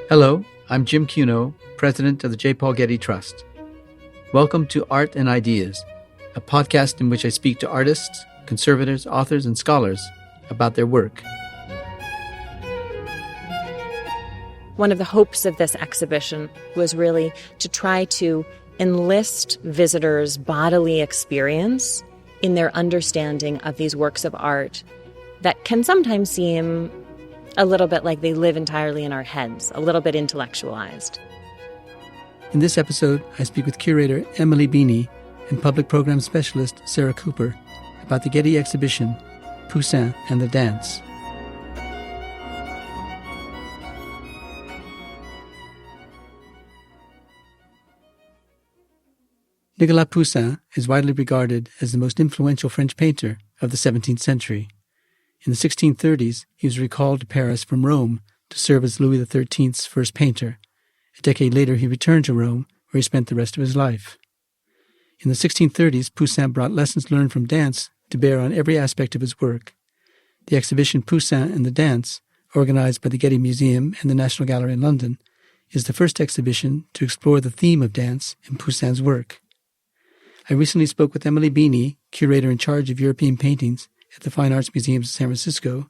Hello, I'm Jim Cuno, president of the J. Paul Getty Trust. Welcome to Art and Ideas, a podcast in which I speak to artists, conservators, authors, and scholars about their work. One of the hopes of this exhibition was really to try to enlist visitors' bodily experience in their understanding of these works of art that can sometimes seem a little bit like they live entirely in our heads, a little bit intellectualized. In this episode, I speak with curator Emily Beanie and public program specialist Sarah Cooper about the Getty exhibition, Poussin and the Dance. Nicolas Poussin is widely regarded as the most influential French painter of the 17th century. In the 1630s, he was recalled to Paris from Rome to serve as Louis XIII's first painter. A decade later, he returned to Rome, where he spent the rest of his life. In the 1630s, Poussin brought lessons learned from dance to bear on every aspect of his work. The exhibition Poussin and the Dance, organized by the Getty Museum and the National Gallery in London, is the first exhibition to explore the theme of dance in Poussin's work. I recently spoke with Emily Beanie, curator in charge of European paintings at the Fine Arts Museums of San Francisco,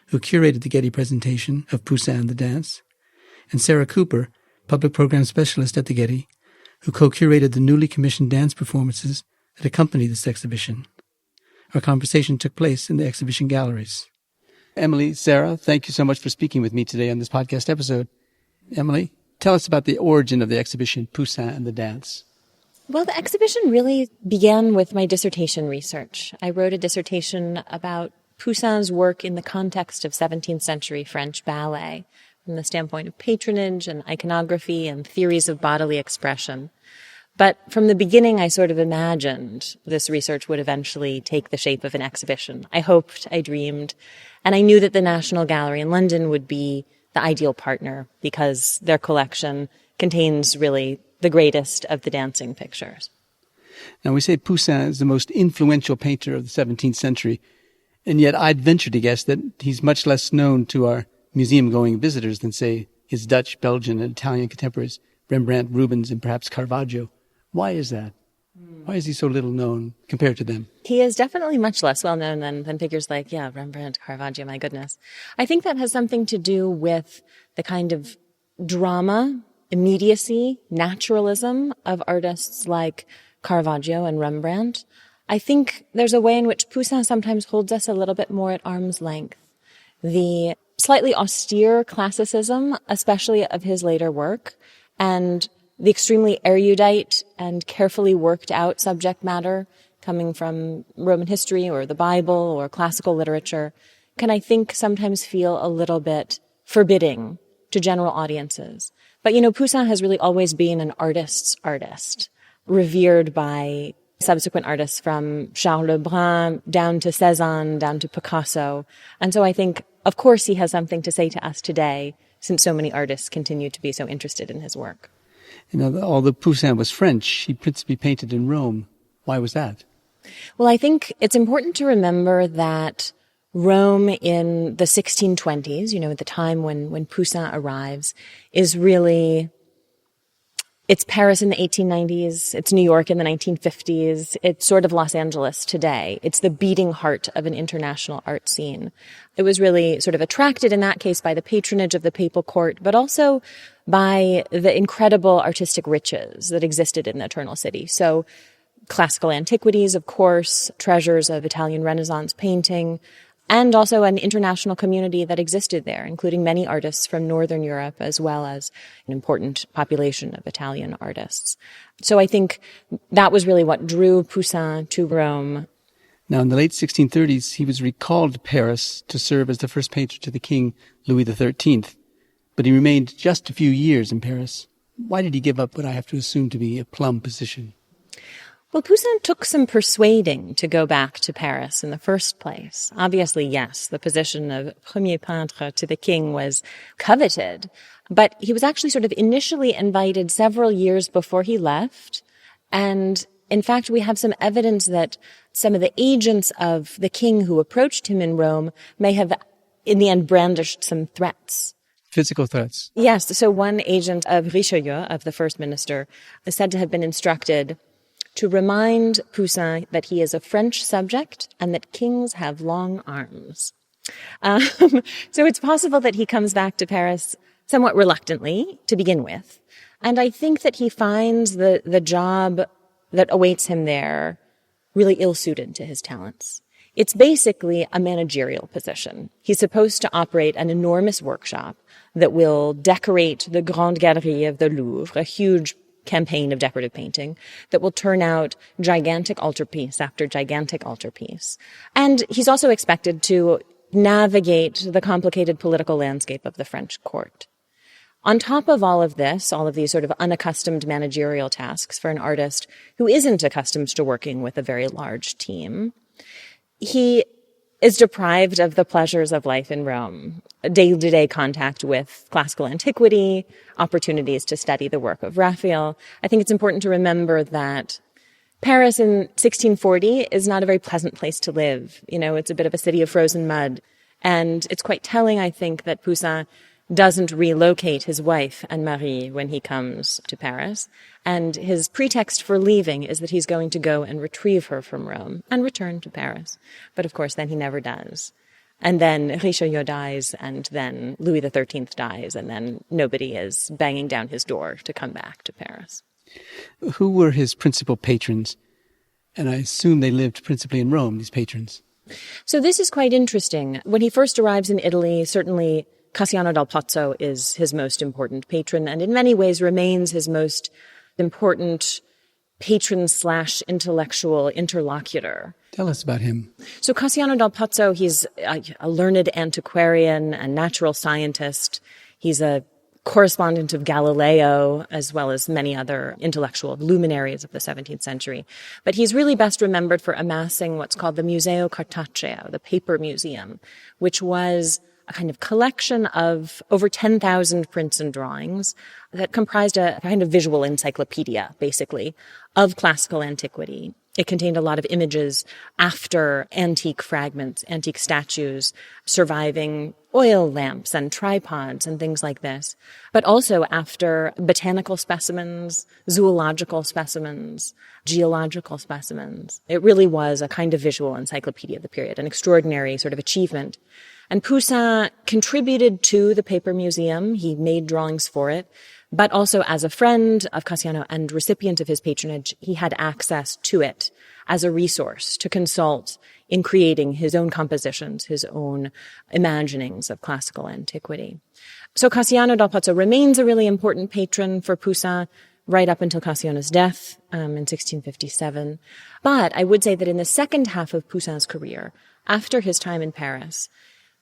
who curated the Getty presentation of Poussin and the Dance, and Sarah Cooper, public program specialist at the Getty, who co-curated the newly commissioned dance performances that accompany this exhibition. Our conversation took place in the exhibition galleries. Emily, Sarah, thank you so much for speaking with me today on this podcast episode. Emily, tell us about the origin of the exhibition Poussin and the Dance. Well, the exhibition really began with my dissertation research. I wrote a dissertation about Poussin's work in the context of 17th century French ballet, from the standpoint of patronage and iconography and theories of bodily expression. But from the beginning, I sort of imagined this research would eventually take the shape of an exhibition. I hoped, I dreamed, and I knew that the National Gallery in London would be the ideal partner because their collection contains really the greatest of the dancing pictures. Now, we say Poussin is the most influential painter of the 17th century, and yet I'd venture to guess that he's much less known to our museum-going visitors than, say, his Dutch, Belgian, and Italian contemporaries, Rembrandt, Rubens, and perhaps Caravaggio. Why is that? Why is he so little known compared to them? He is definitely much less well-known than figures like, Rembrandt, Caravaggio, my goodness. I think that has something to do with the kind of drama, immediacy, naturalism of artists like Caravaggio and Rembrandt. I think there's a way in which Poussin sometimes holds us a little bit more at arm's length. The slightly austere classicism, especially of his later work, and the extremely erudite and carefully worked out subject matter coming from Roman history or the Bible or classical literature can, I think, sometimes feel a little bit forbidding to general audiences. But, Poussin has really always been an artist's artist, revered by subsequent artists from Charles Lebrun down to Cézanne, down to Picasso. And so I think, of course, he has something to say to us today, since so many artists continue to be so interested in his work. Although Poussin was French, he principally painted in Rome. Why was that? Well, I think it's important to remember that Rome in the 1620s, at the time when Poussin arrives, is really, it's Paris in the 1890s, it's New York in the 1950s, it's sort of Los Angeles today. It's the beating heart of an international art scene. It was really sort of attracted in that case by the patronage of the papal court, but also by the incredible artistic riches that existed in the Eternal City. So classical antiquities, of course, treasures of Italian Renaissance painting, and also an international community that existed there, including many artists from Northern Europe, as well as an important population of Italian artists. So I think that was really what drew Poussin to Rome. Now, in the late 1630s, he was recalled to Paris to serve as the first painter to the king, Louis XIII, but he remained just a few years in Paris. Why did he give up what I have to assume to be a plum position? Well, Poussin took some persuading to go back to Paris in the first place. Obviously, yes, the position of premier peintre to the king was coveted, but he was actually sort of initially invited several years before he left. And in fact, we have some evidence that some of the agents of the king who approached him in Rome may have, in the end, brandished some threats Physical threats. Yes. So one agent of Richelieu, of the first minister, is said to have been instructed to remind Poussin that he is a French subject and that kings have long arms. So it's possible that he comes back to Paris somewhat reluctantly to begin with. And I think that he finds the job that awaits him there really ill-suited to his talents. It's basically a managerial position. He's supposed to operate an enormous workshop that will decorate the Grande Galerie of the Louvre, a huge campaign of decorative painting that will turn out gigantic altarpiece after gigantic altarpiece. And he's also expected to navigate the complicated political landscape of the French court. On top of all of this, all of these sort of unaccustomed managerial tasks for an artist who isn't accustomed to working with a very large team, he is deprived of the pleasures of life in Rome, day-to-day contact with classical antiquity, opportunities to study the work of Raphael. I think it's important to remember that Paris in 1640 is not a very pleasant place to live. You know, it's a bit of a city of frozen mud. And it's quite telling, I think, that Poussin doesn't relocate his wife, Anne-Marie, when he comes to Paris. And his pretext for leaving is that he's going to go and retrieve her from Rome and return to Paris. But of course, then he never does. And then Richelieu dies, and then Louis XIII dies, and then nobody is banging down his door to come back to Paris. Who were his principal patrons? And I assume they lived principally in Rome, these patrons. So this is quite interesting. When he first arrives in Italy, certainly Cassiano dal Pozzo is his most important patron, and in many ways remains his most important patron/intellectual interlocutor. Tell us about him. So Cassiano dal Pozzo, he's a learned antiquarian and natural scientist. He's a correspondent of Galileo, as well as many other intellectual luminaries of the 17th century. But he's really best remembered for amassing what's called the Museo Cartaceo, the paper museum, which was a kind of collection of over 10,000 prints and drawings that comprised a kind of visual encyclopedia, basically, of classical antiquity. It contained a lot of images after antique fragments, antique statues, surviving oil lamps and tripods and things like this, but also after botanical specimens, zoological specimens, geological specimens. It really was a kind of visual encyclopedia of the period, an extraordinary sort of achievement. And Poussin contributed to the paper museum. He made drawings for it. But also as a friend of Cassiano and recipient of his patronage, he had access to it as a resource to consult in creating his own compositions, his own imaginings of classical antiquity. So Cassiano dal Pozzo remains a really important patron for Poussin right up until Cassiano's death in 1657. But I would say that in the second half of Poussin's career, after his time in Paris,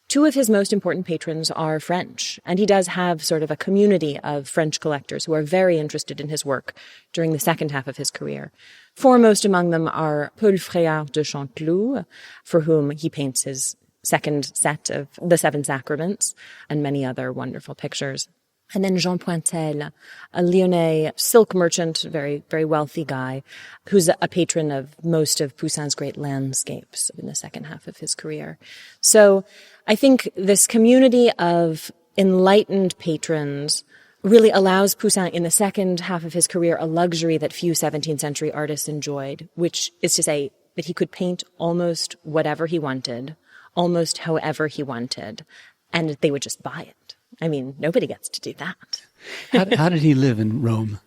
two of his most important patrons are French, and he does have sort of a community of French collectors who are very interested in his work during the second half of his career. Foremost among them are Paul Fréard de Chanteloup, for whom he paints his second set of the Seven Sacraments and many other wonderful pictures. And then Jean Pointel, a Lyonnais silk merchant, very, very wealthy guy, who's a patron of most of Poussin's great landscapes in the second half of his career. So I think this community of enlightened patrons really allows Poussin in the second half of his career a luxury that few 17th century artists enjoyed, which is to say that he could paint almost whatever he wanted, almost however he wanted, and they would just buy it. I mean, nobody gets to do that. How did he live in Rome?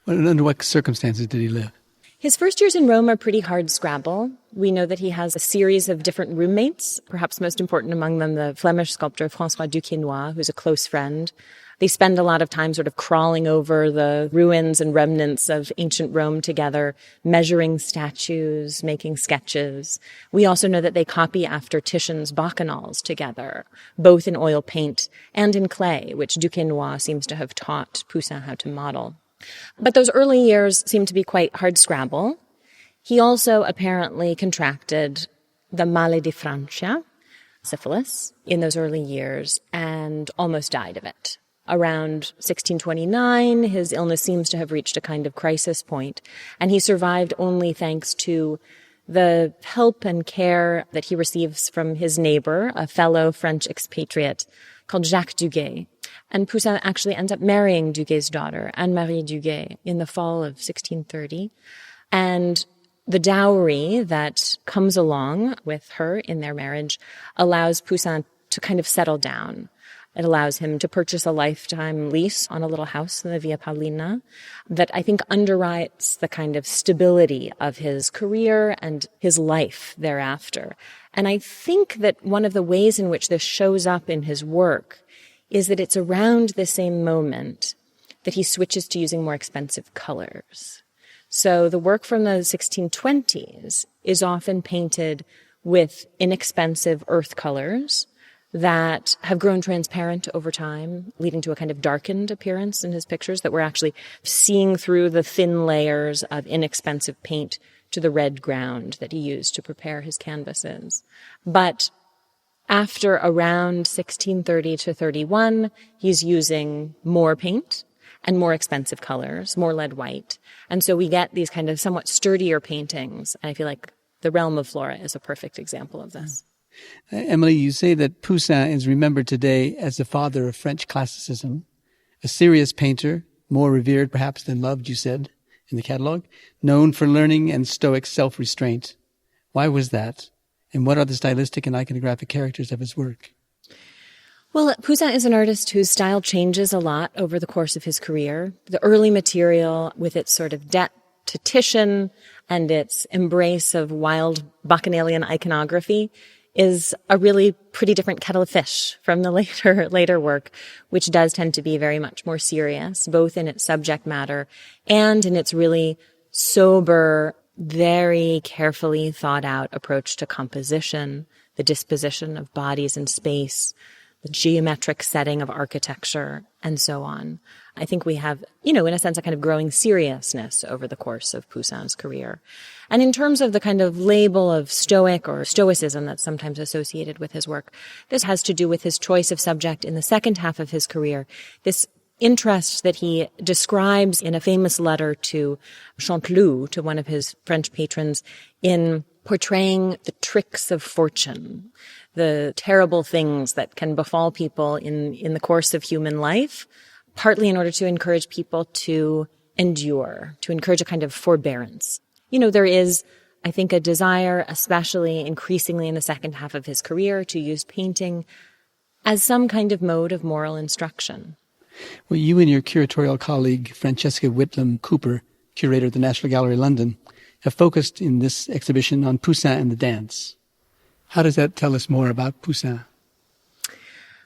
Under what circumstances did he live? His first years in Rome are pretty hard scrabble. We know that he has a series of different roommates, perhaps most important among them the Flemish sculptor François Duquesnoy, who's a close friend. They spend a lot of time sort of crawling over the ruins and remnants of ancient Rome together, measuring statues, making sketches. We also know that they copy after Titian's bacchanals together, both in oil paint and in clay, which Duquesnoy seems to have taught Poussin how to model. But those early years seem to be quite hard scrabble. He also apparently contracted the male di Francia, syphilis, in those early years and almost died of it. Around 1629, his illness seems to have reached a kind of crisis point, and he survived only thanks to the help and care that he receives from his neighbor, a fellow French expatriate called Jacques Duguay. And Poussin actually ends up marrying Duguay's daughter, Anne-Marie Duguay, in the fall of 1630. And the dowry that comes along with her in their marriage allows Poussin to kind of settle down. It allows him to purchase a lifetime lease on a little house in the Via Paolina that I think underwrites the kind of stability of his career and his life thereafter. And I think that one of the ways in which this shows up in his work is that it's around the same moment that he switches to using more expensive colors. So the work from the 1620s is often painted with inexpensive earth colors that have grown transparent over time, leading to a kind of darkened appearance in his pictures, that we're actually seeing through the thin layers of inexpensive paint to the red ground that he used to prepare his canvases. But after around 1630 to 31, he's using more paint and more expensive colors, more lead white. And so we get these kind of somewhat sturdier paintings. And I feel like The Realm of Flora is a perfect example of this. Emily, you say that Poussin is remembered today as the father of French classicism, a serious painter, more revered perhaps than loved, you said, in the catalogue, known for learning and stoic self-restraint. Why was that? And what are the stylistic and iconographic characters of his work? Well, Poussin is an artist whose style changes a lot over the course of his career. The early material, with its sort of debt to Titian and its embrace of wild bacchanalian iconography, is a really pretty different kettle of fish from the later work, which does tend to be very much more serious, both in its subject matter and in its really sober, very carefully thought out approach to composition, the disposition of bodies in space, the geometric setting of architecture, and so on. I think we have, in a sense, a kind of growing seriousness over the course of Poussin's career. And in terms of the kind of label of stoic or stoicism that's sometimes associated with his work, this has to do with his choice of subject in the second half of his career, this interest that he describes in a famous letter to Chanteloup, to one of his French patrons, in portraying the tricks of fortune, the terrible things that can befall people in the course of human life, partly in order to encourage people to endure, to encourage a kind of forbearance. There is, I think, a desire, especially increasingly in the second half of his career, to use painting as some kind of mode of moral instruction. Well, you and your curatorial colleague, Francesca Whitlam Cooper, curator of the National Gallery London, have focused in this exhibition on Poussin and the dance. How does that tell us more about Poussin?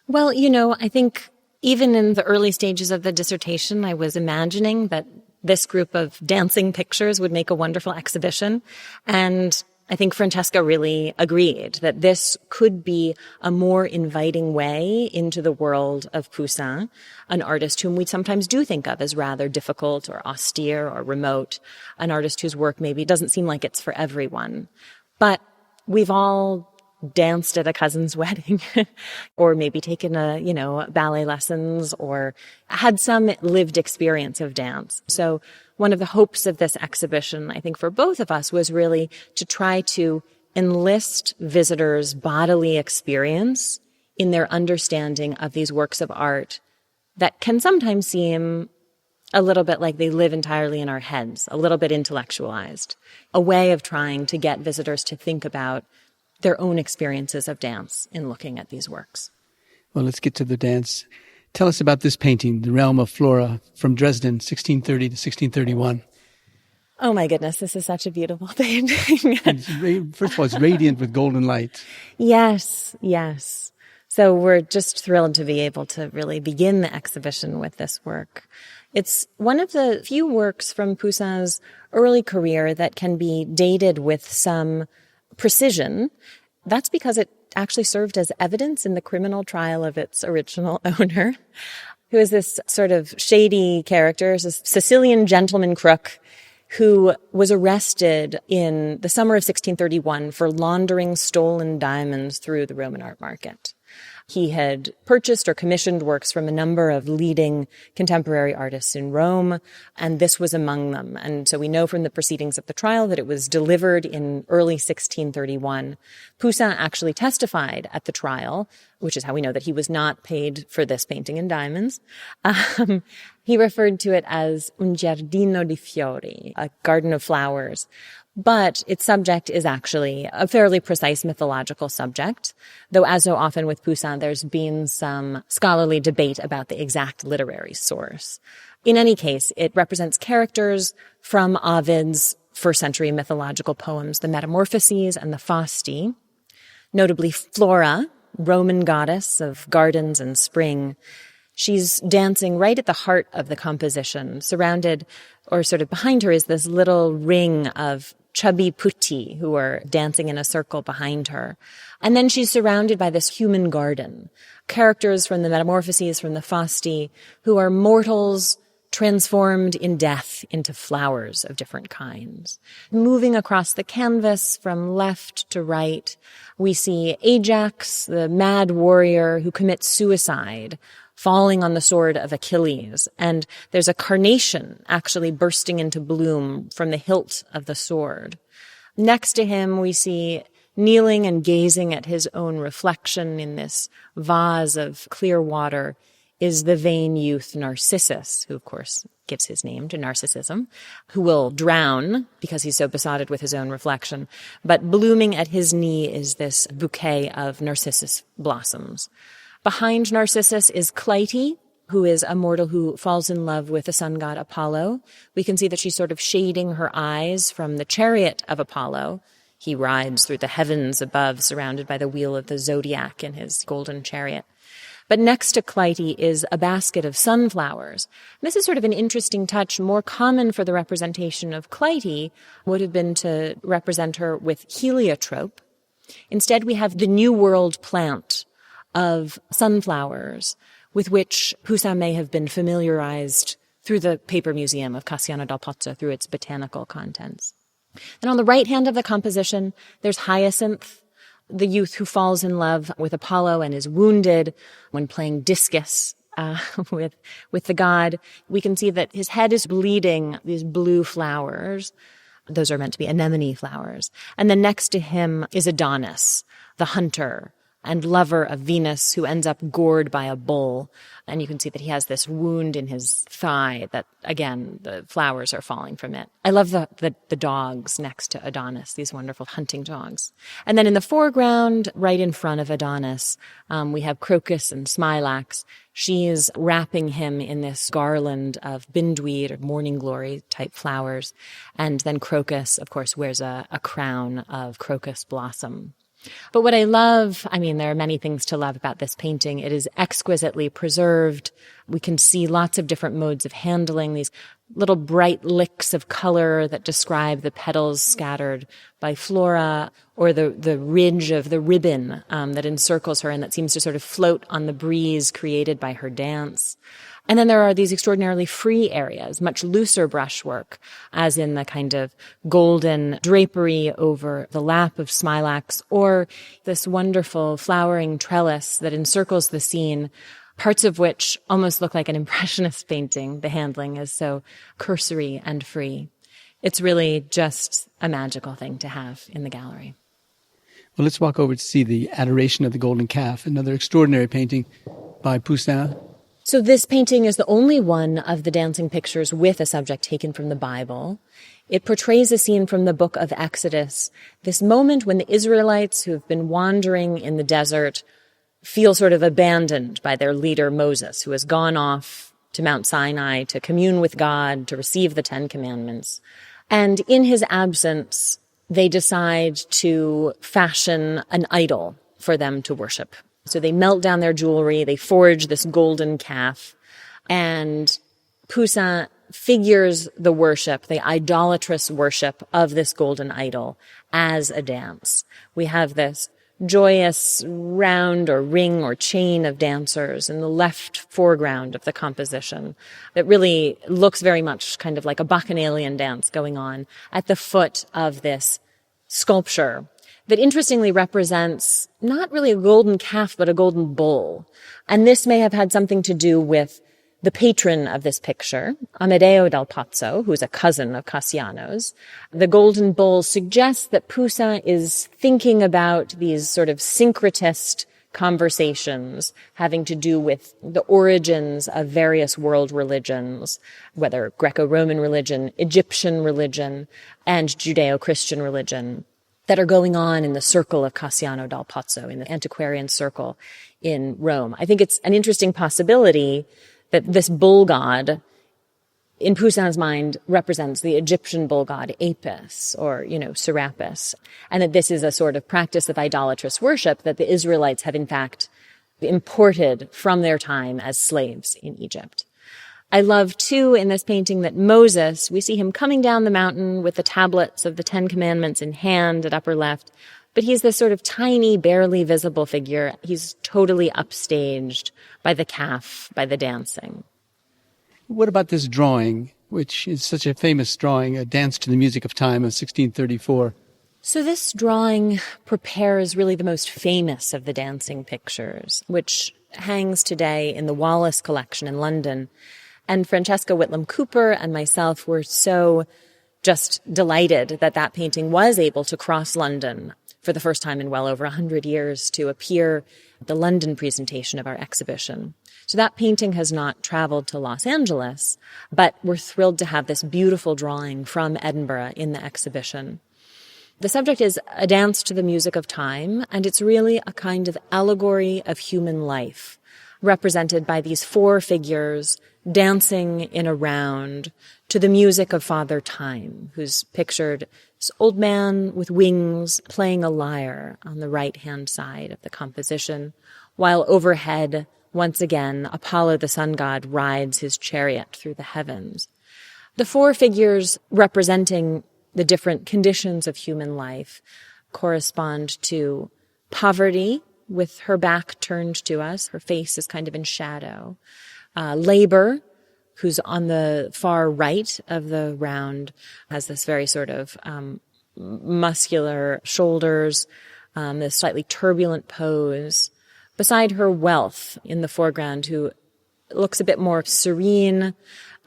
Well, I think even in the early stages of the dissertation, I was imagining that this group of dancing pictures would make a wonderful exhibition. And I think Francesca really agreed that this could be a more inviting way into the world of Poussin, an artist whom we sometimes do think of as rather difficult or austere or remote, an artist whose work maybe doesn't seem like it's for everyone. But we've all danced at a cousin's wedding or maybe taken ballet lessons or had some lived experience of dance. So one of the hopes of this exhibition, I think for both of us, was really to try to enlist visitors' bodily experience in their understanding of these works of art that can sometimes seem a little bit like they live entirely in our heads, a little bit intellectualized, a way of trying to get visitors to think about their own experiences of dance in looking at these works. Well, let's get to the dance. Tell us about this painting, The Realm of Flora, from Dresden, 1630 to 1631. Oh my goodness, this is such a beautiful painting. First of all, it's radiant with golden light. Yes. So we're just thrilled to be able to really begin the exhibition with this work. It's one of the few works from Poussin's early career that can be dated with some precision. That's because it actually served as evidence in the criminal trial of its original owner, who is this sort of shady character, this Sicilian gentleman crook who was arrested in the summer of 1631 for laundering stolen diamonds through the Roman art market. He had purchased or commissioned works from a number of leading contemporary artists in Rome, and this was among them. And so we know from the proceedings of the trial that it was delivered in early 1631. Poussin actually testified at the trial, which is how we know that he was not paid for this painting in diamonds. He referred to it as un giardino di fiori, a garden of flowers. But its subject is actually a fairly precise mythological subject, though as so often with Poussin, there's been some scholarly debate about the exact literary source. In any case, it represents characters from Ovid's first-century mythological poems, the Metamorphoses and the Fausti, notably Flora, Roman goddess of gardens and spring. She's dancing right at the heart of the composition, surrounded, or sort of behind her is this little ring of chubby putti who are dancing in a circle behind her. And then she's surrounded by this human garden, characters from the Metamorphoses, from the Fausti, who are mortals transformed in death into flowers of different kinds. Moving across the canvas from left to right, we see Ajax, the mad warrior who commits suicide, falling on the sword of Achilles. And there's a carnation actually bursting into bloom from the hilt of the sword. Next to him, we see kneeling and gazing at his own reflection in this vase of clear water is the vain youth Narcissus, who of course gives his name to narcissism, who will drown because he's so besotted with his own reflection. But blooming at his knee is this bouquet of narcissus blossoms. Behind Narcissus is Clytie, who is a mortal who falls in love with the sun god Apollo. We can see that she's sort of shading her eyes from the chariot of Apollo. He rides through the heavens above, surrounded by the wheel of the zodiac in his golden chariot. But next to Clytie is a basket of sunflowers. This is sort of an interesting touch. More common for the representation of Clytie would have been to represent her with heliotrope. Instead, we have the New World plant of sunflowers with which Poussin may have been familiarized through the paper museum of Cassiano dal Pozzo, through its botanical contents. And on the right hand of the composition, there's Hyacinth, the youth who falls in love with Apollo and is wounded when playing discus with the god. We can see that his head is bleeding these blue flowers. Those are meant to be anemone flowers. And then next to him is Adonis, the hunter and lover of Venus, who ends up gored by a bull. And you can see that he has this wound in his thigh that, again, the flowers are falling from it. I love the dogs next to Adonis, these wonderful hunting dogs. And then in the foreground, right in front of Adonis, we have Crocus and Smilax. She is wrapping him in this garland of bindweed or morning glory type flowers. And then Crocus, of course, wears a crown of crocus blossom. But what I love, there are many things to love about this painting. It is exquisitely preserved. We can see lots of different modes of handling, these little bright licks of color that describe the petals scattered by Flora, or the ridge of the ribbon that encircles her and that seems to sort of float on the breeze created by her dance. And then there are these extraordinarily free areas, much looser brushwork, as in the kind of golden drapery over the lap of Smilax, or this wonderful flowering trellis that encircles the scene, parts of which almost look like an impressionist painting. The handling is so cursory and free. It's really just a magical thing to have in the gallery. Well, let's walk over to see the Adoration of the Golden Calf, another extraordinary painting by Poussin. So this painting is the only one of the dancing pictures with a subject taken from the Bible. It portrays a scene from the book of Exodus, this moment when the Israelites who have been wandering in the desert feel sort of abandoned by their leader Moses, who has gone off to Mount Sinai to commune with God, to receive the Ten Commandments. And in his absence, they decide to fashion an idol for them to worship. So they melt down their jewelry, they forge this golden calf, and Poussin figures the worship, the idolatrous worship of this golden idol as a dance. We have this joyous round or ring or chain of dancers in the left foreground of the composition that really looks very much kind of like a bacchanalian dance going on at the foot of this sculpture that interestingly represents not really a golden calf, but a golden bull. And this may have had something to do with the patron of this picture, Amedeo dal Pazzo, who's a cousin of Cassiano's. The golden bull suggests that Poussin is thinking about these sort of syncretist conversations having to do with the origins of various world religions, whether Greco-Roman religion, Egyptian religion, and Judeo-Christian religion, that are going on in the circle of Cassiano dal Pazzo, in the antiquarian circle in Rome. I think it's an interesting possibility that this bull god, in Poussin's mind, represents the Egyptian bull god Apis, or, Serapis, and that this is a sort of practice of idolatrous worship that the Israelites have in fact imported from their time as slaves in Egypt. I love, too, in this painting that Moses, we see him coming down the mountain with the tablets of the Ten Commandments in hand at upper left, but he's this sort of tiny, barely visible figure. He's totally upstaged by the calf, by the dancing. What about this drawing, which is such a famous drawing, A Dance to the Music of Time of 1634? So this drawing prepares really the most famous of the dancing pictures, which hangs today in the Wallace collection in London. And Francesca Whitlam Cooper and myself were so just delighted that that painting was able to cross London for the first time in well over 100 years to appear at the London presentation of our exhibition. So that painting has not traveled to Los Angeles, but we're thrilled to have this beautiful drawing from Edinburgh in the exhibition. The subject is A Dance to the Music of Time, and it's really a kind of allegory of human life, represented by these four figures dancing in a round to the music of Father Time, who's pictured this old man with wings playing a lyre on the right-hand side of the composition, while overhead, once again, Apollo the sun god rides his chariot through the heavens. The four figures representing the different conditions of human life correspond to poverty, with her back turned to us. Her face is kind of in shadow. Labor, who's on the far right of the round, has this very sort of muscular shoulders, this slightly turbulent pose. Beside her, Wealth in the foreground, who looks a bit more serene.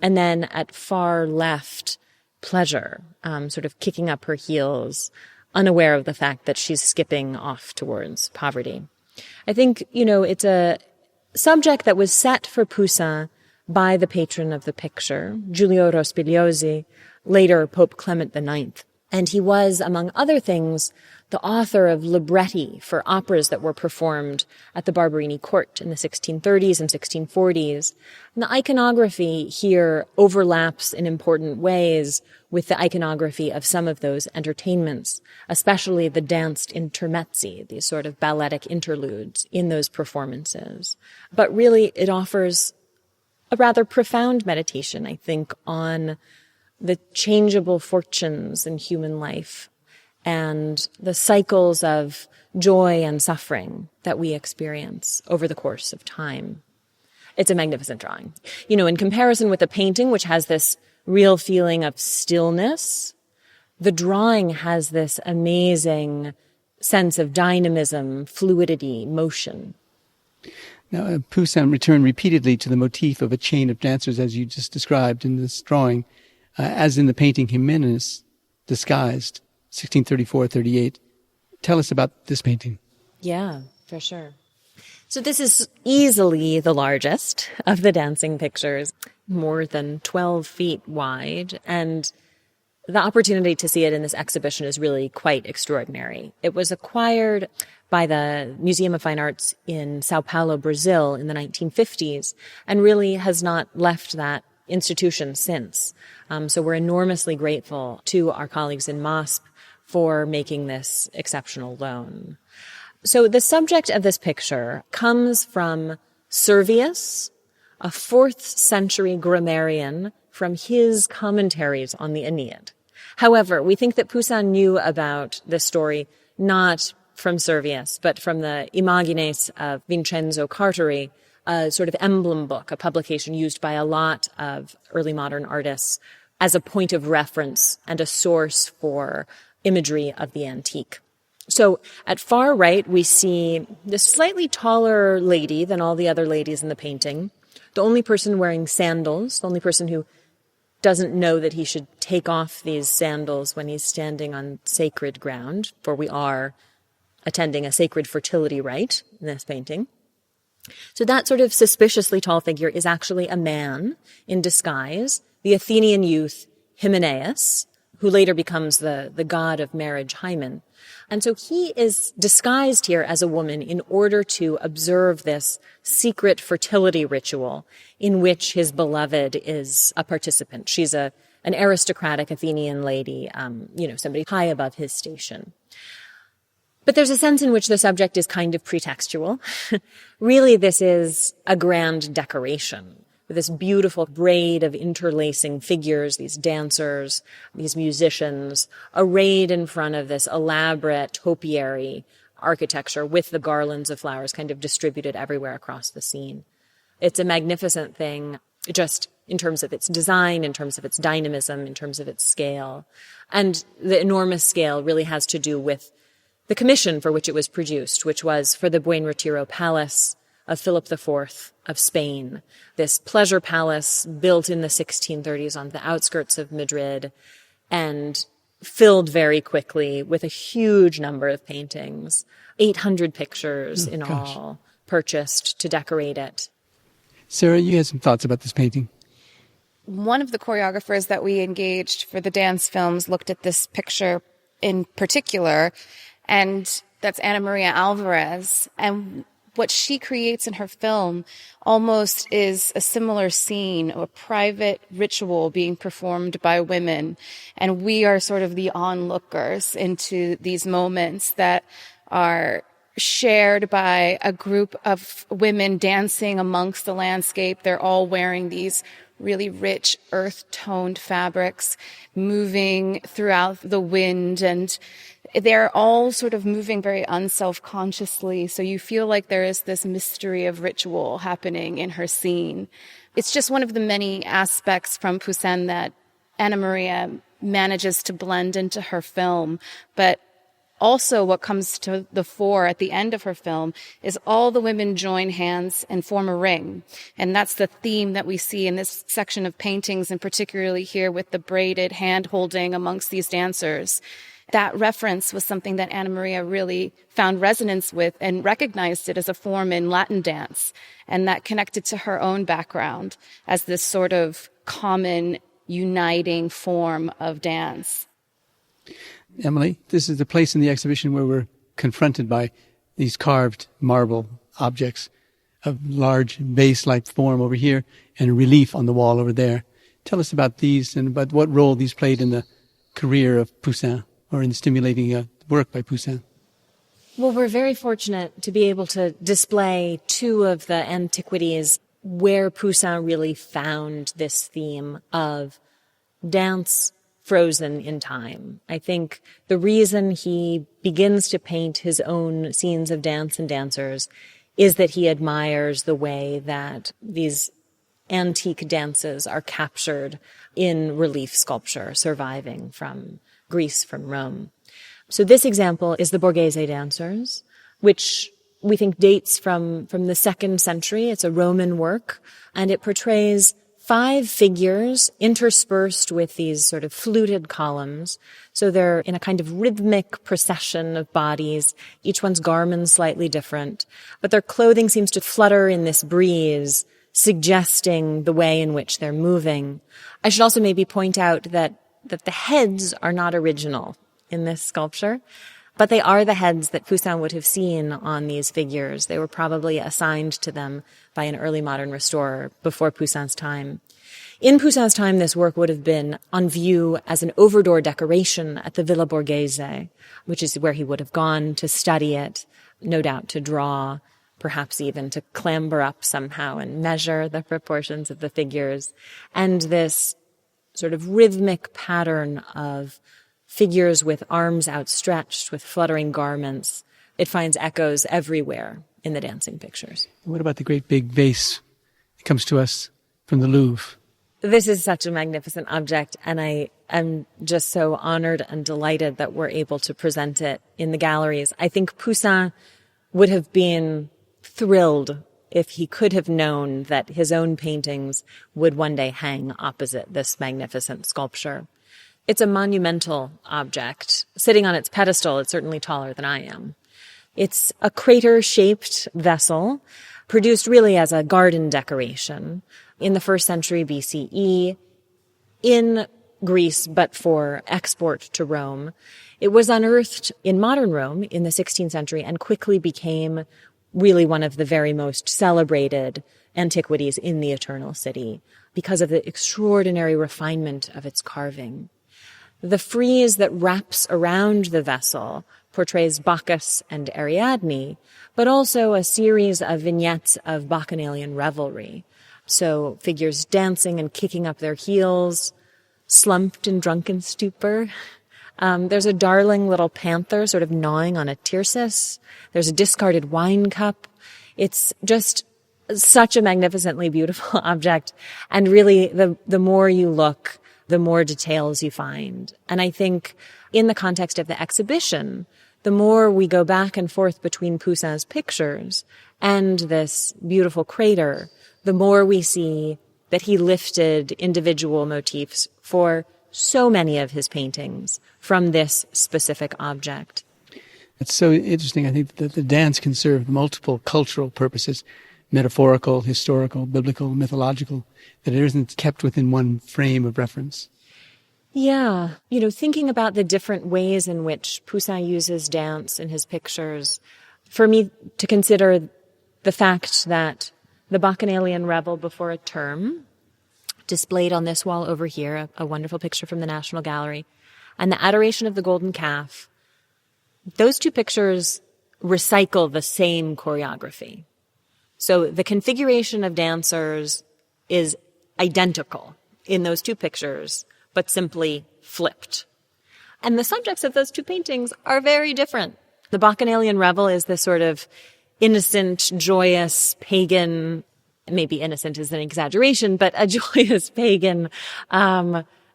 And then at far left, Pleasure, sort of kicking up her heels, unaware of the fact that she's skipping off towards poverty. I think, it's a subject that was set for Poussin by the patron of the picture, Giulio Rospigliosi, later Pope Clement IX. And he was, among other things, the author of libretti for operas that were performed at the Barberini court in the 1630s and 1640s. And the iconography here overlaps in important ways with the iconography of some of those entertainments, especially the danced intermezzi, these sort of balletic interludes in those performances. But really, it offers a rather profound meditation, I think, on the changeable fortunes in human life and the cycles of joy and suffering that we experience over the course of time. It's a magnificent drawing. In comparison with the painting, which has this real feeling of stillness, the drawing has this amazing sense of dynamism, fluidity, motion. Now, Poussin returned repeatedly to the motif of a chain of dancers, as you just described in this drawing, as in the painting Jimenez, Disguised, 1634-38. Tell us about this painting. Yeah, for sure. So this is easily the largest of the dancing pictures, more than 12 feet wide, and the opportunity to see it in this exhibition is really quite extraordinary. It was acquired by the Museum of Fine Arts in Sao Paulo, Brazil in the 1950s, and really has not left that institution since. So we're enormously grateful to our colleagues in MOSP for making this exceptional loan. So the subject of this picture comes from Servius, a 4th century grammarian, from his commentaries on the Aeneid. However, we think that Poussin knew about this story not from Servius, but from the Imagines of Vincenzo Carteri, a sort of emblem book, a publication used by a lot of early modern artists as a point of reference and a source for imagery of the antique. So at far right, we see this slightly taller lady than all the other ladies in the painting. The only person wearing sandals, the only person who doesn't know that he should take off these sandals when he's standing on sacred ground, for we are attending a sacred fertility rite in this painting. So that sort of suspiciously tall figure is actually a man in disguise, the Athenian youth Hymenaeus, who later becomes the god of marriage, Hymen. And so he is disguised here as a woman in order to observe this secret fertility ritual in which his beloved is a participant. She's an aristocratic Athenian lady, somebody high above his station. But there's a sense in which the subject is kind of pretextual. Really, this is a grand decoration with this beautiful braid of interlacing figures, these dancers, these musicians, arrayed in front of this elaborate topiary architecture with the garlands of flowers kind of distributed everywhere across the scene. It's a magnificent thing, just in terms of its design, in terms of its dynamism, in terms of its scale. And the enormous scale really has to do with the commission for which it was produced, which was for the Buen Retiro Palace of Philip IV of Spain, this pleasure palace built in the 1630s on the outskirts of Madrid and filled very quickly with a huge number of paintings, 800 pictures in all purchased to decorate it. Sarah, you had some thoughts about this painting. One of the choreographers that we engaged for the dance films looked at this picture in particular, and that's Ana Maria Alvarez. And what she creates in her film almost is a similar scene, a private ritual being performed by women. And we are sort of the onlookers into these moments that are shared by a group of women dancing amongst the landscape. They're all wearing these really rich earth-toned fabrics, moving throughout the wind, and they're all sort of moving very unself-consciously. So you feel like there is this mystery of ritual happening in her scene. It's just one of the many aspects from Poussin that Ana Maria manages to blend into her film. But also what comes to the fore at the end of her film is all the women join hands and form a ring. And that's the theme that we see in this section of paintings, and particularly here with the braided hand-holding amongst these dancers. That reference was something that Ana Maria really found resonance with and recognized it as a form in Latin dance. And that connected to her own background as this sort of common uniting form of dance. Emily, this is the place in the exhibition where we're confronted by these carved marble objects of large vase-like form over here and a relief on the wall over there. Tell us about these and about what role these played in the career of Poussin, or in stimulating work by Poussin. Well, we're very fortunate to be able to display two of the antiquities where Poussin really found this theme of dance frozen in time. I think the reason he begins to paint his own scenes of dance and dancers is that he admires the way that these antique dances are captured in relief sculpture surviving from Greece, from Rome. So this example is the Borghese dancers, which we think dates from the 2nd century. It's a Roman work, and it portrays 5 figures interspersed with these sort of fluted columns. So they're in a kind of rhythmic procession of bodies, each one's garments slightly different, but their clothing seems to flutter in this breeze, suggesting the way in which they're moving. I should also maybe point out that the heads are not original in this sculpture, but they are the heads that Poussin would have seen on these figures. They were probably assigned to them by an early modern restorer before Poussin's time. In Poussin's time, this work would have been on view as an overdoor decoration at the Villa Borghese, which is where he would have gone to study it, no doubt to draw, perhaps even to clamber up somehow and measure the proportions of the figures. And this sort of rhythmic pattern of figures with arms outstretched, with fluttering garments, it finds echoes everywhere in the dancing pictures. What about the great big vase that comes to us from the Louvre? This is such a magnificent object, and I am just so honored and delighted that we're able to present it in the galleries. I think Poussin would have been thrilled if he could have known that his own paintings would one day hang opposite this magnificent sculpture. It's a monumental object. Sitting on its pedestal, it's certainly taller than I am. It's a crater-shaped vessel produced really as a garden decoration in the 1st century BCE in Greece, but for export to Rome. It was unearthed in modern Rome in the 16th century and quickly became really one of the very most celebrated antiquities in the Eternal City because of the extraordinary refinement of its carving. The frieze that wraps around the vessel portrays Bacchus and Ariadne, but also a series of vignettes of bacchanalian revelry. So figures dancing and kicking up their heels, slumped in drunken stupor. There's a darling little panther sort of gnawing on a tyrcis. There's a discarded wine cup. It's just such a magnificently beautiful object. And really, the more you look, the more details you find. And I think in the context of the exhibition, the more we go back and forth between Poussin's pictures and this beautiful crater, the more we see that he lifted individual motifs for so many of his paintings from this specific object. It's so interesting. I think that the dance can serve multiple cultural purposes, metaphorical, historical, biblical, mythological, that it isn't kept within one frame of reference. Yeah. Thinking about the different ways in which Poussin uses dance in his pictures, for me to consider the fact that the Bacchanalian Revel before a term, displayed on this wall over here, a wonderful picture from the National Gallery, and the Adoration of the Golden Calf, those two pictures recycle the same choreography. So the configuration of dancers is identical in those two pictures, but simply flipped. And the subjects of those two paintings are very different. The Bacchanalian Revel is this sort of innocent, joyous, pagan, maybe innocent is an exaggeration, but a joyous pagan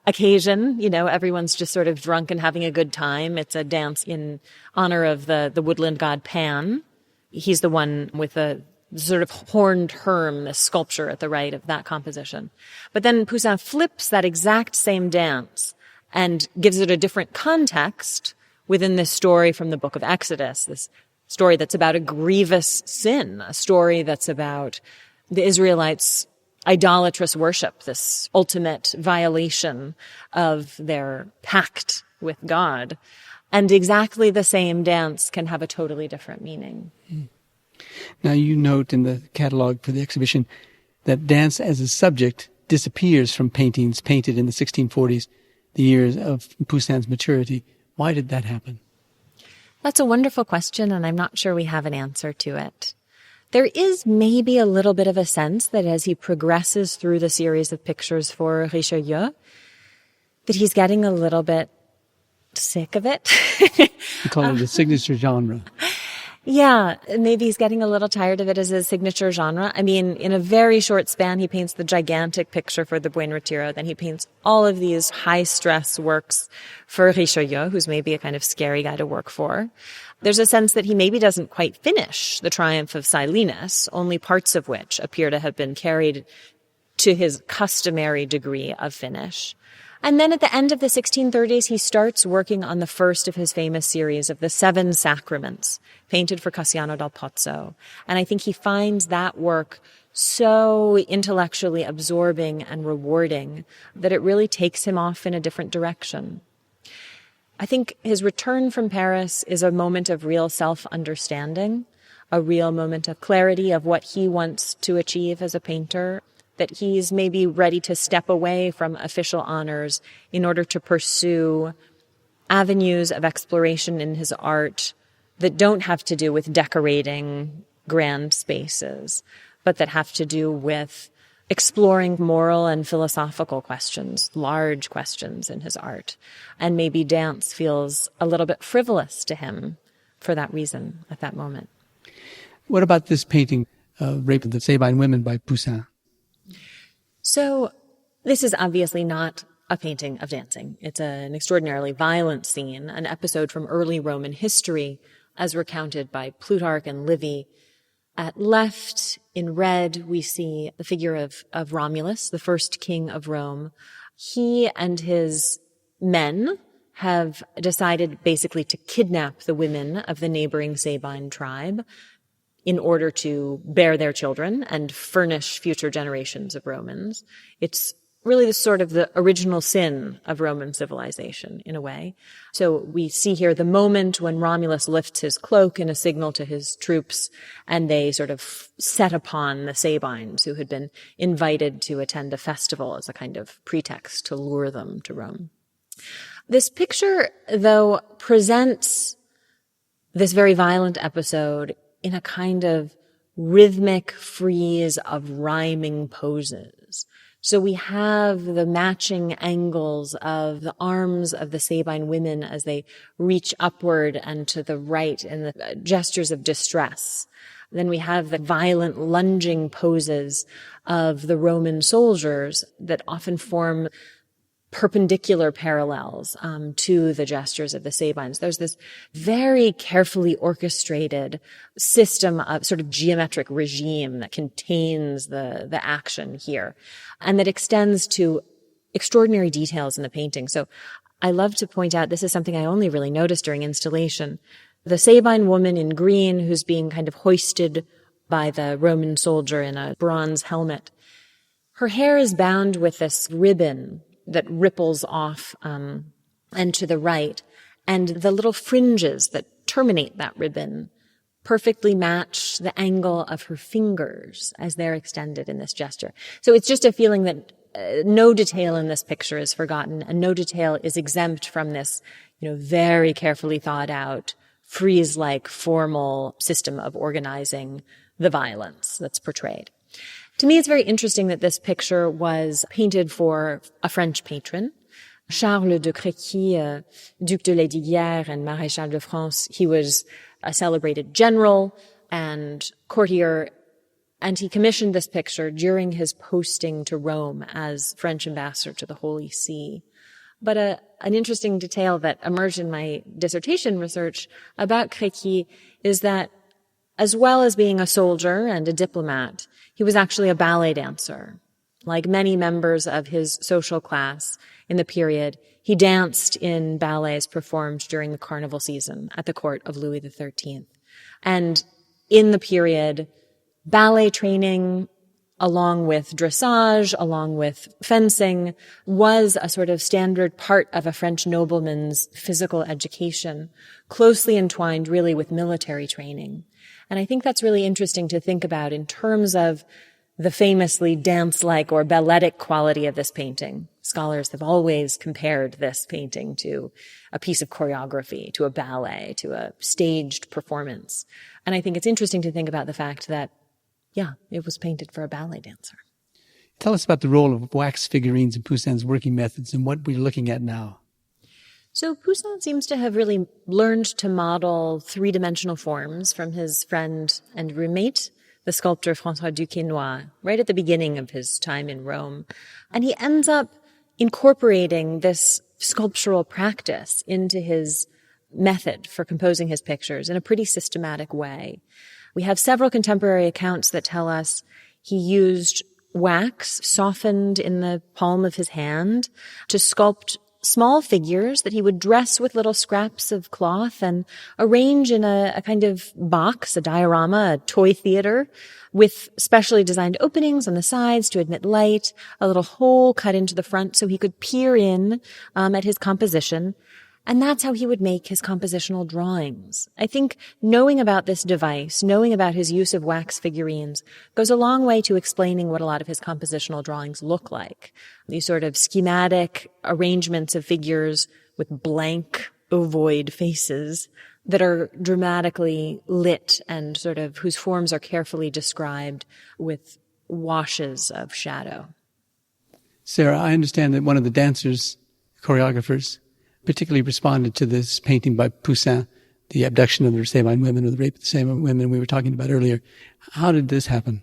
occasion. Everyone's just sort of drunk and having a good time. It's a dance in honor of the woodland god Pan. He's the one with the sort of horned herm, the sculpture at the right of that composition. But then Poussin flips that exact same dance and gives it a different context within this story from the book of Exodus, this story that's about a grievous sin, a story that's about the Israelites' idolatrous worship, this ultimate violation of their pact with God. And exactly the same dance can have a totally different meaning. Now, you note in the catalog for the exhibition that dance as a subject disappears from paintings painted in the 1640s, the years of Poussin's maturity. Why did that happen? That's a wonderful question, and I'm not sure we have an answer to it. There is maybe a little bit of a sense that as he progresses through the series of pictures for Richelieu, that he's getting a little bit sick of it. You call it a signature genre. Yeah, maybe he's getting a little tired of it as a signature genre. I mean, in a very short span, he paints the gigantic picture for the Buen Retiro. Then he paints all of these high-stress works for Richelieu, who's maybe a kind of scary guy to work for. There's a sense that he maybe doesn't quite finish the Triumph of Silenus, only parts of which appear to have been carried to his customary degree of finish. And then at the end of the 1630s, he starts working on the first of his famous series of the Seven Sacraments, painted for Cassiano dal Pozzo. And I think he finds that work so intellectually absorbing and rewarding that it really takes him off in a different direction. I think his return from Paris is a moment of real self-understanding, a real moment of clarity of what he wants to achieve as a painter, that he's maybe ready to step away from official honors in order to pursue avenues of exploration in his art that don't have to do with decorating grand spaces, but that have to do with exploring moral and philosophical questions, large questions in his art. And maybe dance feels a little bit frivolous to him for that reason at that moment. What about this painting, Rape of the Sabine Women by Poussin? So This is obviously not a painting of dancing. It's an extraordinarily violent scene, an episode from early Roman history, as recounted by Plutarch and Livy. At left, in red, we see the figure of Romulus, the first king of Rome. He and his men have decided basically to kidnap the women of the neighboring Sabine tribe in order to bear their children and furnish future generations of Romans. It's really the sort of the original sin of Roman civilization, in a way. So we see here the moment when Romulus lifts his cloak in a signal to his troops, and they sort of set upon the Sabines, who had been invited to attend a festival as a kind of pretext to lure them to Rome. This picture, though, presents this very violent episode in a kind of rhythmic frieze of rhyming poses. So we have the matching angles of the arms of the Sabine women as they reach upward and to the right in the gestures of distress. Then we have the violent lunging poses of the Roman soldiers that often form perpendicular parallels to the gestures of the Sabines. There's this very carefully orchestrated system of sort of geometric regime that contains the action here, and that extends to extraordinary details in the painting. So I love to point out, this is something I only really noticed during installation, the Sabine woman in green who's being kind of hoisted by the Roman soldier in a bronze helmet. Her hair is bound with this ribbon that ripples off and to the right, and the little fringes that terminate that ribbon perfectly match the angle of her fingers as they're extended in this gesture. So it's just a feeling that no detail in this picture is forgotten, and no detail is exempt from this, very carefully thought out, frieze-like formal system of organizing the violence that's portrayed. To me, it's very interesting that this picture was painted for a French patron, Charles de Créqui, Duc de Lesdiguières and Maréchal de France. He was a celebrated general and courtier, and he commissioned this picture during his posting to Rome as French ambassador to the Holy See. But an interesting detail that emerged in my dissertation research about Créqui is that, as well as being a soldier and a diplomat, he was actually a ballet dancer. Like many members of his social class in the period, he danced in ballets performed during the carnival season at the court of Louis XIII. And in the period, ballet training, along with dressage, along with fencing, was a sort of standard part of a French nobleman's physical education, closely entwined really with military training. And I think that's really interesting to think about in terms of the famously dance-like or balletic quality of this painting. Scholars have always compared this painting to a piece of choreography, to a ballet, to a staged performance. And I think it's interesting to think about the fact that, it was painted for a ballet dancer. Tell us about the role of wax figurines in Poussin's working methods and what we're looking at now. So Poussin seems to have really learned to model three-dimensional forms from his friend and roommate, the sculptor François Duquesnoy, right at the beginning of his time in Rome. And he ends up incorporating this sculptural practice into his method for composing his pictures in a pretty systematic way. We have several contemporary accounts that tell us he used wax softened in the palm of his hand to sculpt small figures that he would dress with little scraps of cloth and arrange in a kind of box, a diorama, a toy theater, with specially designed openings on the sides to admit light, a little hole cut into the front so he could peer in at his composition. And that's how he would make his compositional drawings. I think knowing about this device, knowing about his use of wax figurines, goes a long way to explaining what a lot of his compositional drawings look like. These sort of schematic arrangements of figures with blank, ovoid faces that are dramatically lit and sort of whose forms are carefully described with washes of shadow. Sarah, I understand that one of the dancers, choreographers, particularly responded to this painting by Poussin, the abduction of the Sabine women or the rape of the Sabine women we were talking about earlier. How did this happen?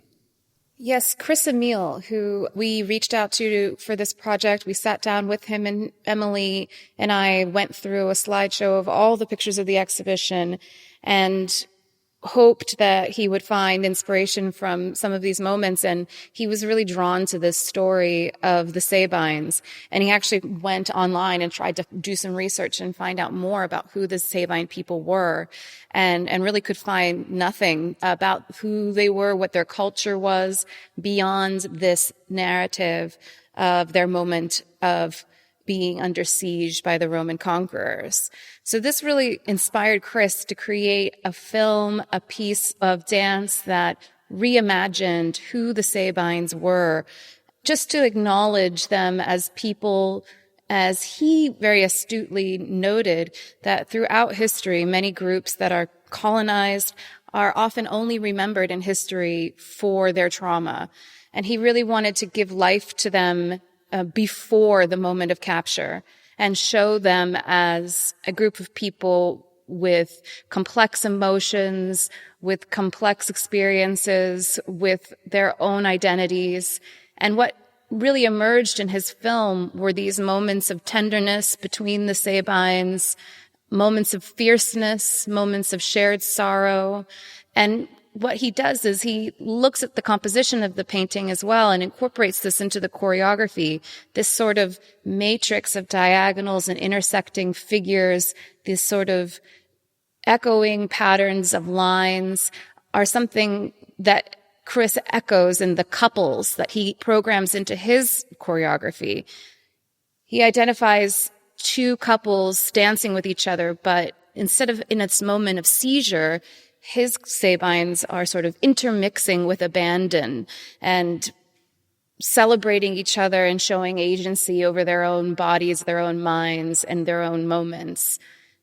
Yes, Chris Emile, who we reached out to for this project. We sat down with him, and Emily and I went through a slideshow of all the pictures of the exhibition and hoped that he would find inspiration from some of these moments. And he was really drawn to this story of the Sabines. And he actually went online and tried to do some research and find out more about who the Sabine people were, and really could find nothing about who they were, what their culture was, beyond this narrative of their moment of being under siege by the Roman conquerors. So this really inspired Chris to create a film, a piece of dance that reimagined who the Sabines were, just to acknowledge them as people, as he very astutely noted that throughout history, many groups that are colonized are often only remembered in history for their trauma. And he really wanted to give life to them before the moment of capture, and show them as a group of people with complex emotions, with complex experiences, with their own identities. And what really emerged in his film were these moments of tenderness between the Sabines, moments of fierceness, moments of shared sorrow. And what he does is he looks at the composition of the painting as well and incorporates this into the choreography. This sort of matrix of diagonals and intersecting figures, these sort of echoing patterns of lines are something that Chris echoes in the couples that he programs into his choreography. He identifies two couples dancing with each other, but instead of in its moment of seizure, his Sabines are sort of intermixing with abandon and celebrating each other and showing agency over their own bodies, their own minds, and their own moments.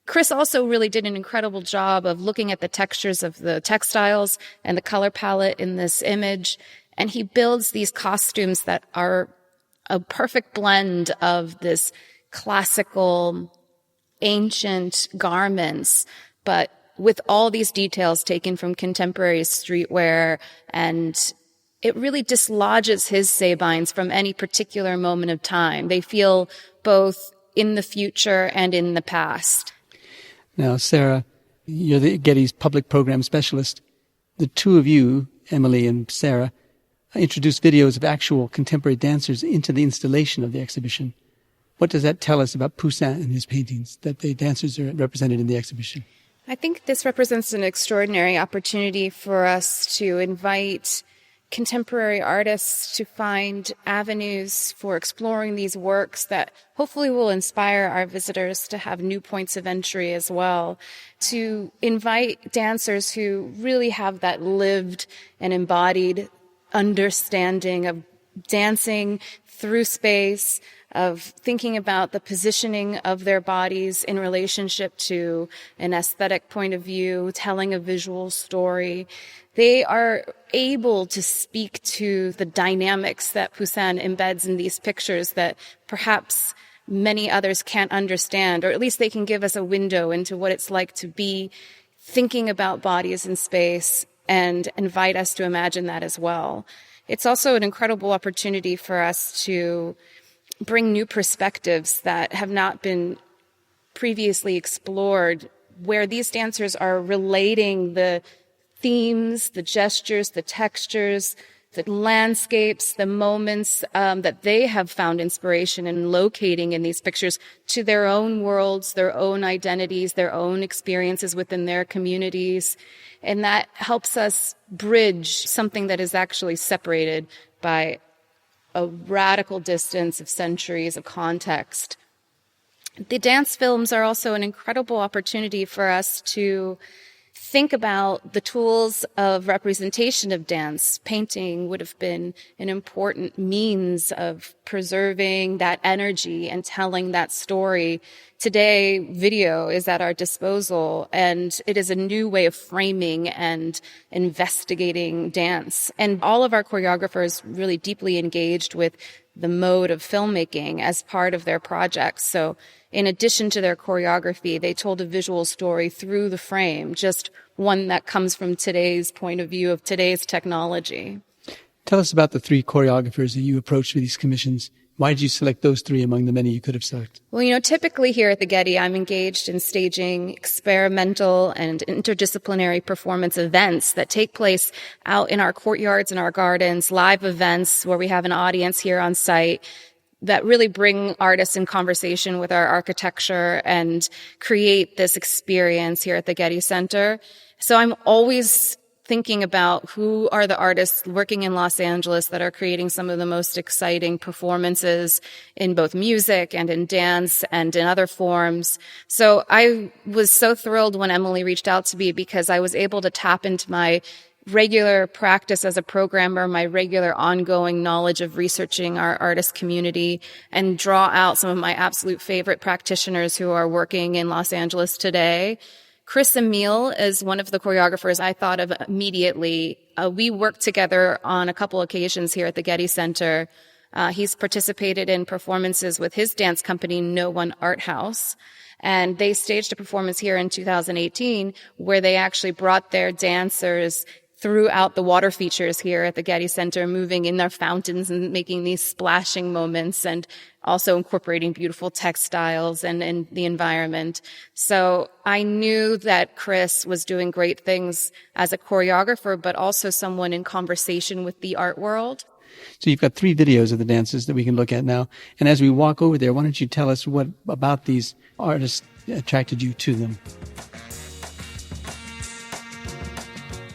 Chris also really did an incredible job of looking at the textures of the textiles and the color palette in this image, and he builds these costumes that are a perfect blend of this classical, ancient garments, but with all these details taken from contemporary streetwear, and it really dislodges his Sabines from any particular moment of time. They feel both in the future and in the past. Now, Sarah, you're the Getty's public program specialist. The two of you, Emily and Sarah, introduced videos of actual contemporary dancers into the installation of the exhibition. What does that tell us about Poussin and his paintings, that the dancers are represented in the exhibition? I think this represents an extraordinary opportunity for us to invite contemporary artists to find avenues for exploring these works that hopefully will inspire our visitors to have new points of entry as well, to invite dancers who really have that lived and embodied understanding of dancing through space, of thinking about the positioning of their bodies in relationship to an aesthetic point of view, telling a visual story. They are able to speak to the dynamics that Poussin embeds in these pictures that perhaps many others can't understand, or at least they can give us a window into what it's like to be thinking about bodies in space and invite us to imagine that as well. It's also an incredible opportunity for us to bring new perspectives that have not been previously explored, where these dancers are relating the themes, the gestures, the textures, the landscapes, the moments that they have found inspiration in locating in these pictures to their own worlds, their own identities, their own experiences within their communities. And that helps us bridge something that is actually separated by a radical distance of centuries of context. The dance films are also an incredible opportunity for us to think about the tools of representation of dance. Painting would have been an important means of preserving that energy and telling that story. Today, video is at our disposal, and it is a new way of framing and investigating dance. And all of our choreographers really deeply engaged with the mode of filmmaking as part of their projects. So in addition to their choreography, they told a visual story through the frame, just one that comes from today's point of view of today's technology. Tell us about the 3 choreographers that you approached for these commissions. Why did you select those 3 among the many you could have selected? Well, typically here at the Getty, I'm engaged in staging experimental and interdisciplinary performance events that take place out in our courtyards and our gardens, live events where we have an audience here on site that really bring artists in conversation with our architecture and create this experience here at the Getty Center. So I'm always thinking about who are the artists working in Los Angeles that are creating some of the most exciting performances in both music and in dance and in other forms. So I was so thrilled when Emily reached out to me because I was able to tap into my regular practice as a programmer, my regular ongoing knowledge of researching our artist community, and draw out some of my absolute favorite practitioners who are working in Los Angeles today. Chris Emile is one of the choreographers I thought of immediately. We worked together on a couple occasions here at the Getty Center. He's participated in performances with his dance company, No One Art House. And they staged a performance here in 2018 where they actually brought their dancers throughout the water features here at the Getty Center, moving in their fountains and making these splashing moments and also incorporating beautiful textiles and the environment. So I knew that Chris was doing great things as a choreographer, but also someone in conversation with the art world. So you've got 3 videos of the dances that we can look at now. And as we walk over there, why don't you tell us what about these artists attracted you to them?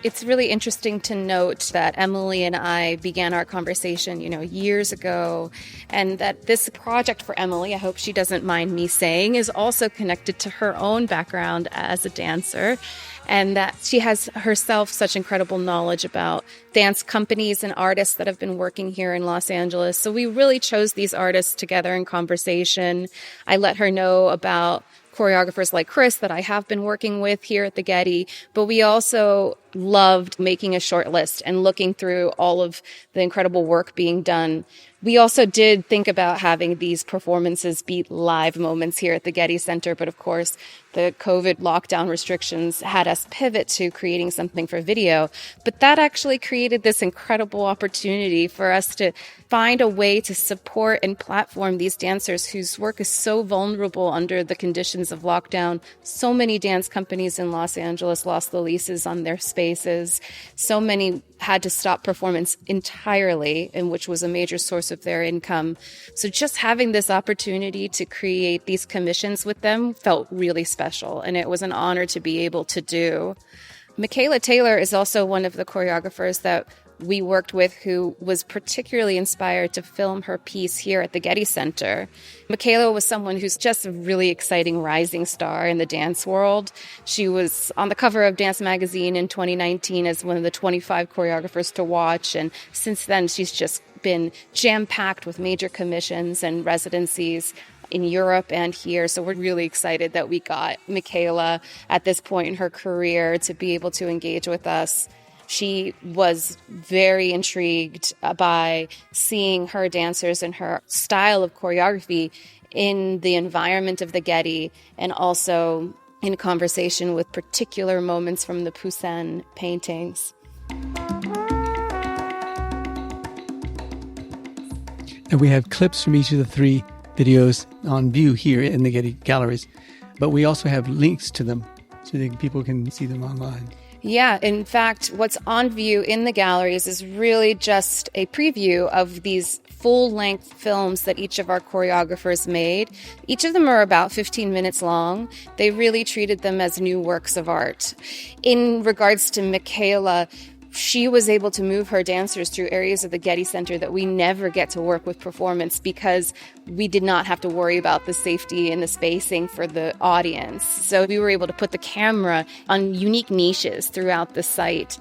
It's really interesting to note that Emily and I began our conversation, years ago, and that this project for Emily, I hope she doesn't mind me saying, is also connected to her own background as a dancer, and that she has herself such incredible knowledge about dance companies and artists that have been working here in Los Angeles. So we really chose these artists together in conversation. I let her know about choreographers like Chris that I have been working with here at the Getty, but we also loved making a short list and looking through all of the incredible work being done. We also did think about having these performances be live moments here at the Getty Center, but of course, the COVID lockdown restrictions had us pivot to creating something for video. But that actually created this incredible opportunity for us to find a way to support and platform these dancers whose work is so vulnerable under the conditions of lockdown. So many dance companies in Los Angeles lost the leases on their spaces. So many had to stop performance entirely, and which was a major source of their income. So just having this opportunity to create these commissions with them felt really special, and it was an honor to be able to do. Michaela Taylor is also one of the choreographers that we worked with who was particularly inspired to film her piece here at the Getty Center. Michaela was someone who's just a really exciting rising star in the dance world. She was on the cover of Dance Magazine in 2019 as one of the 25 choreographers to watch, and since then she's just been jam-packed with major commissions and residencies in Europe and here. So we're really excited that we got Michaela at this point in her career to be able to engage with us. She was very intrigued by seeing her dancers and her style of choreography in the environment of the Getty, and also in conversation with particular moments from the Poussin paintings. And we have clips from each of the 3 videos on view here in the Getty galleries, but we also have links to them so that people can see them online. Yeah, in fact, what's on view in the galleries is really just a preview of these full-length films that each of our choreographers made. Each of them are about 15 minutes long. They really treated them as new works of art. In regards to Michaela, she was able to move her dancers through areas of the Getty Center that we never get to work with performance because we did not have to worry about the safety and the spacing for the audience. So we were able to put the camera on unique niches throughout the site.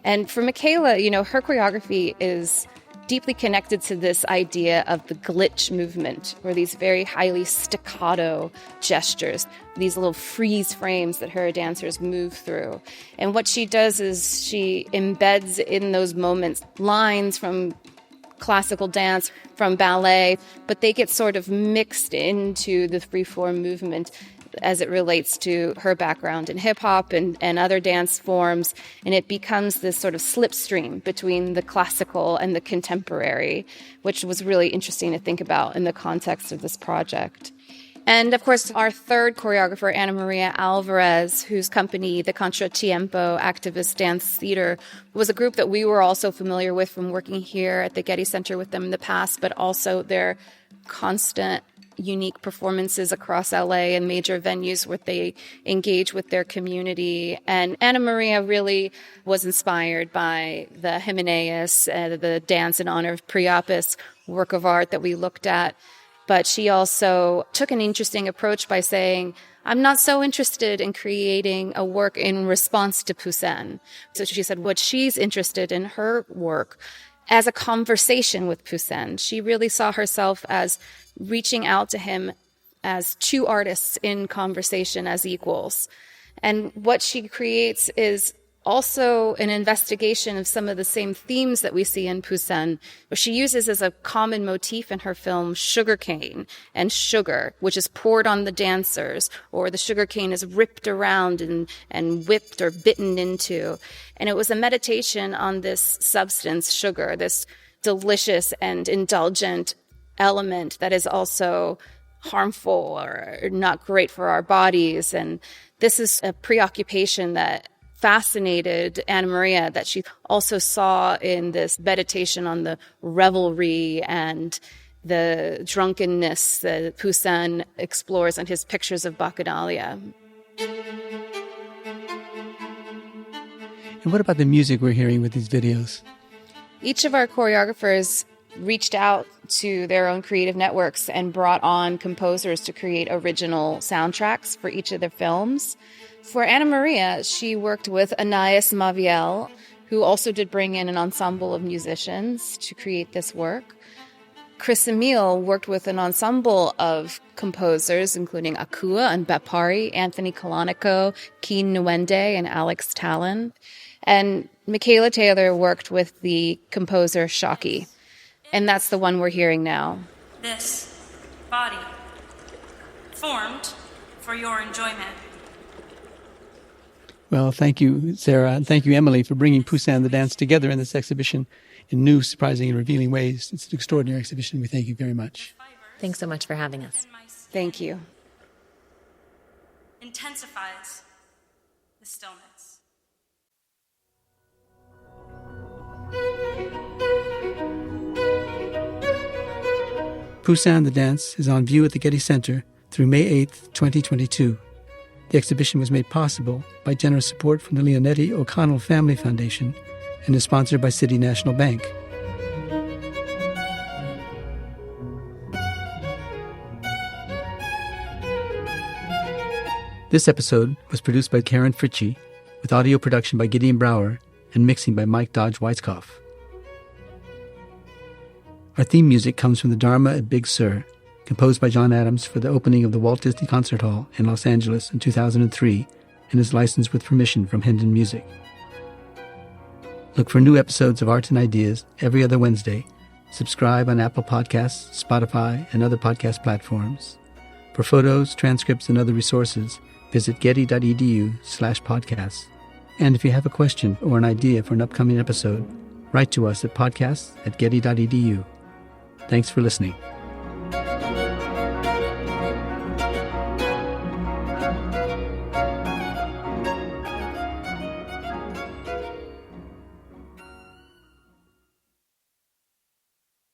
And for Michaela, her choreography is deeply connected to this idea of the glitch movement, or these very highly staccato gestures, these little freeze frames that her dancers move through. And what she does is she embeds in those moments lines from classical dance, from ballet, but they get sort of mixed into the freeform movement as it relates to her background in hip-hop and other dance forms, and it becomes this sort of slipstream between the classical and the contemporary, which was really interesting to think about in the context of this project. And, of course, our third choreographer, Ana Maria Alvarez, whose company, the Contratiempo Activist Dance Theater, was a group that we were also familiar with from working here at the Getty Center with them in the past, but also their constant unique performances across LA and major venues where they engage with their community. And Ana Maria really was inspired by the Jimenez, the dance in honor of Priapus work of art that we looked at. But she also took an interesting approach by saying, I'm not so interested in creating a work in response to Poussin. So she said what she's interested in her work as a conversation with Poussin. She really saw herself as reaching out to him as two artists in conversation as equals. And what she creates is also an investigation of some of the same themes that we see in Poussin, where she uses as a common motif in her film sugarcane and sugar, which is poured on the dancers, or the sugarcane is ripped around and whipped or bitten into. And it was a meditation on this substance, sugar, this delicious and indulgent element that is also harmful or not great for our bodies. And this is a preoccupation that fascinated Ana Maria, that she also saw in this meditation on the revelry and the drunkenness that Poussin explores in his pictures of Bacchanalia. And what about the music we're hearing with these videos? Each of our choreographers reached out to their own creative networks and brought on composers to create original soundtracks for each of their films. For Ana Maria, she worked with Anais Maviel, who also did bring in an ensemble of musicians to create this work. Chris Emile worked with an ensemble of composers, including Akua and Bapari, Anthony Colonico, Keen Nwende, and Alex Talon. And Michaela Taylor worked with the composer Shockey. And that's the one we're hearing now. This body, formed for your enjoyment. Well, thank you, Sarah, and thank you, Emily, for bringing Poussin and the dance together in this exhibition in new, surprising, and revealing ways. It's an extraordinary exhibition. We thank you very much. Thanks so much for having us. Thank you. Intensifies the stillness. Poussin and the Dance is on view at the Getty Center through May 8th, 2022. The exhibition was made possible by generous support from the Leonetti O'Connell Family Foundation and is sponsored by City National Bank. This episode was produced by Karen Fritchie, with audio production by Gideon Brower and mixing by Mike Dodge Weitzkopf. Our theme music comes from the Dharma at Big Sur, composed by John Adams for the opening of the Walt Disney Concert Hall in Los Angeles in 2003, and is licensed with permission from Hendon Music. Look for new episodes of Art and Ideas every other Wednesday. Subscribe on Apple Podcasts, Spotify, and other podcast platforms. For photos, transcripts, and other resources, visit getty.edu/podcasts. And if you have a question or an idea for an upcoming episode, write to us at podcasts@getty.edu. Thanks for listening.